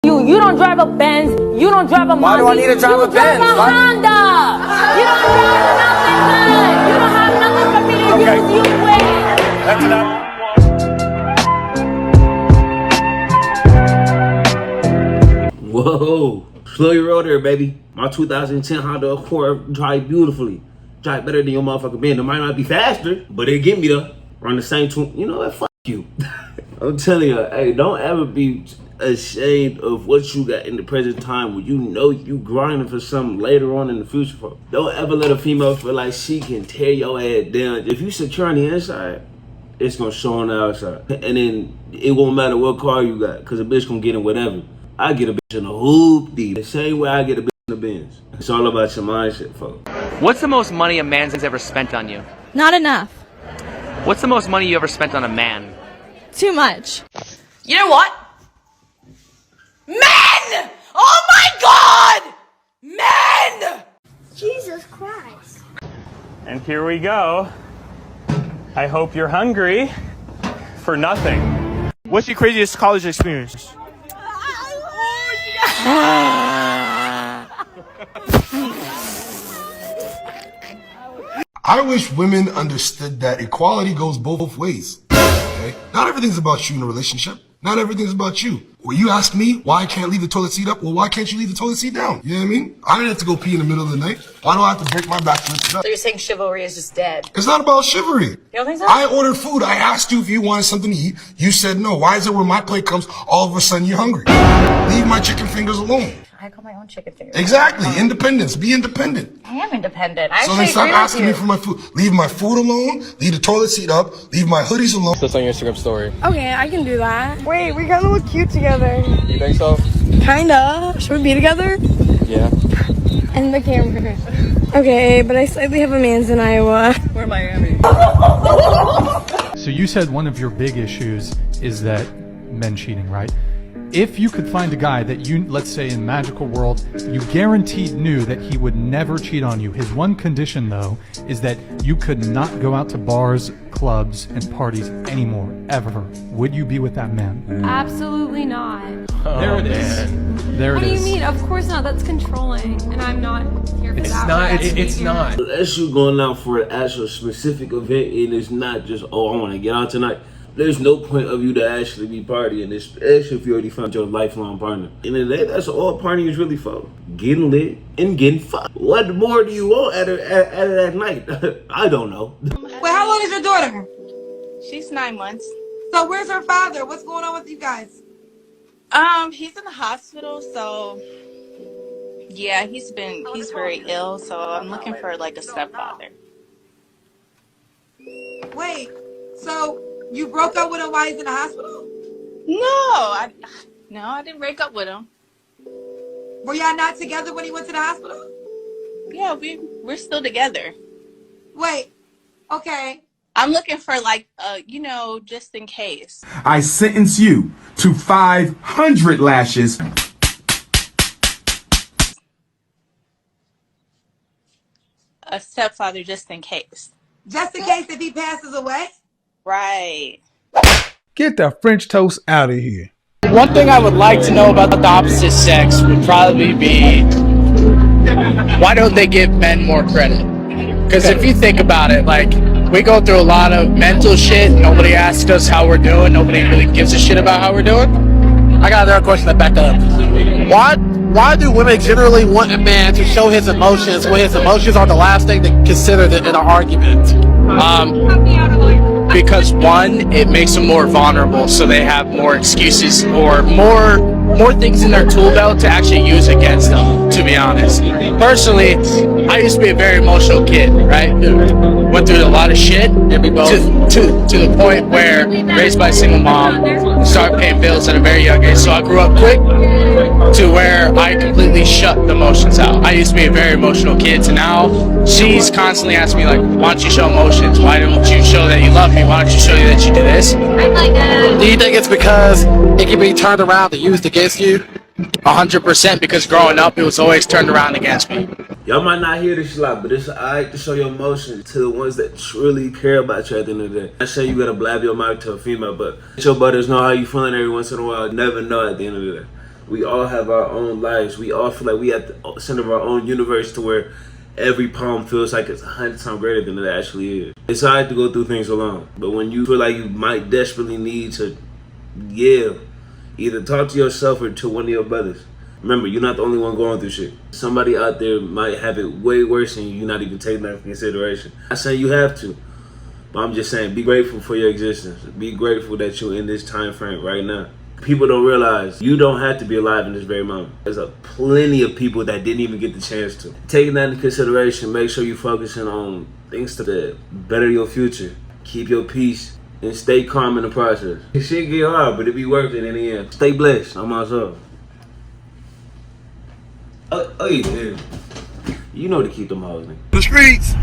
You don't drive a Benz. You don't drive a Mazda. Why do I need to drive a Benz? You drive a Honda. You don't drive nothing good. You don't have nothing for me to use. You win. That's enough. Whoa, slow your roll there, baby. My 2010 Honda Accord drive beautifully. Drive better than your motherfucking Benz. It might not be faster, but it get me there. Run the same tune. You know what? Fuck you. I'm telling you, hey, don't ever be ashamed of what you got in the present time when you know you grinding for something later on in the future. For. Don't ever let a female feel like she can tear your ass down. If you secure on the inside, it's gonna show on the outside. And then it won't matter what car you got, cause a bitch gonna get in whatever. I get a bitch in a hoopty the same way I get a bitch in the Benz. It's all about your mindset, folks. What's the most money a man's ever spent on you? Not enough. What's the most money you ever spent on a man? Too much. You know what? Men! Oh my God! Men! Jesus Christ. And here we go. I hope you're hungry for nothing. What's your craziest college experience? I wish women understood that equality goes both ways. Okay? Not everything's about you in a relationship. Not everything's about you. When you ask me why I can't leave the toilet seat up, well, why can't you leave the toilet seat down? You know what I mean? I didn't have to go pee in the middle of the night. Why do I have to break my back to lift it up? So you're saying chivalry is just dead? It's not about chivalry. You don't think so? I ordered food. I asked you if you wanted something to eat. You said no. Why is it when my plate comes, all of a sudden you're hungry? Leave my chicken fingers alone. I call my own chicken fingers. Exactly. Independence. Be independent. I am independent. So then stop asking me for my food. Leave my food alone. Leave the toilet seat up. Leave my hoodies alone. That's on your Instagram story. Okay, I can do that. Wait, we kind of look cute together. You think so? Kinda. Should we be together? Yeah. And the camera. Okay, but I slightly have a man's in Iowa. We're Miami. So you said one of your big issues is that men cheating, right? If you could find a guy that you, let's say in magical world, you guaranteed knew that he would never cheat on you. His one condition though, is that you could not go out to bars, clubs, and parties anymore, ever. Would you be with that man? Absolutely not. There it is. There it is. What do you mean? Of course not. That's controlling, and I'm not here for that. It's not. Unless you're going out for an actual specific event and it's not just, oh, I want to get out tonight. There's no point of you to actually be partying, especially if you already found your lifelong partner. In the day, that's all partying is really for. Getting lit and getting fucked. What more do you want out of that night? I don't know. Wait, how long is your daughter? She's 9 months. So where's her father? What's going on with you guys? He's in the hospital, so yeah, he's very ill, so I'm looking for like a stepfather. Wait, so you broke up with him while he's in the hospital? No, I didn't break up with him. Were y'all not together when he went to the hospital? Yeah, we're still together. Wait, okay. I'm looking for like, just in case. I sentence you to 500 lashes. A stepfather just in case. Just in case if he passes away? Right. Get the French toast out of here. One thing I would like to know about the opposite sex would probably be, why don't they give men more credit? Because if you think about it, like, we go through a lot of mental shit. Nobody asks us how we're doing. Nobody really gives a shit about how we're doing. I got another question to back up. Why do women generally want a man to show his emotions when his emotions are the last thing to consider in an argument? Because one, it makes them more vulnerable, so they have more excuses or more things in their tool belt to actually use against them, to be honest. Personally, I used to be a very emotional kid, right? Went through a lot of shit to the point where, raised by a single mom, started paying bills at a very young age. So I grew up quick to where I completely shut the emotions out. I used to be a very emotional kid, to now she's constantly asking me, like, why don't you show emotions? Why don't you show that you love me? Why don't you show you that you do this? Do you think it's because it can be turned around and used against you? 100%, because growing up, it was always turned around against me. Y'all might not hear this a lot, but it's alright to show your emotions to the ones that truly care about you at the end of the day. I say you gotta blab your mouth to a female, but let your brothers know how you feeling every once in a while. Never know at the end of the day. We all have our own lives. We all feel like we at the center of our own universe to where every problem feels like it's 100 times greater than it actually is. It's hard to go through things alone. But when you feel like you might desperately need to, either talk to yourself or to one of your brothers. Remember, you're not the only one going through shit. Somebody out there might have it way worse and you're not even taking that into consideration. I'm not saying you have to, but I'm just saying be grateful for your existence. Be grateful that you're in this time frame right now. People don't realize you don't have to be alive in this very moment. There's plenty of people that didn't even get the chance to. Taking that into consideration, make sure you're focusing on things to better your future. Keep your peace and stay calm in the process. It shit get hard, but it be worth it in the end. Stay blessed. I'm myself. Oh yeah, you know to keep them hoes, nigga. The streets.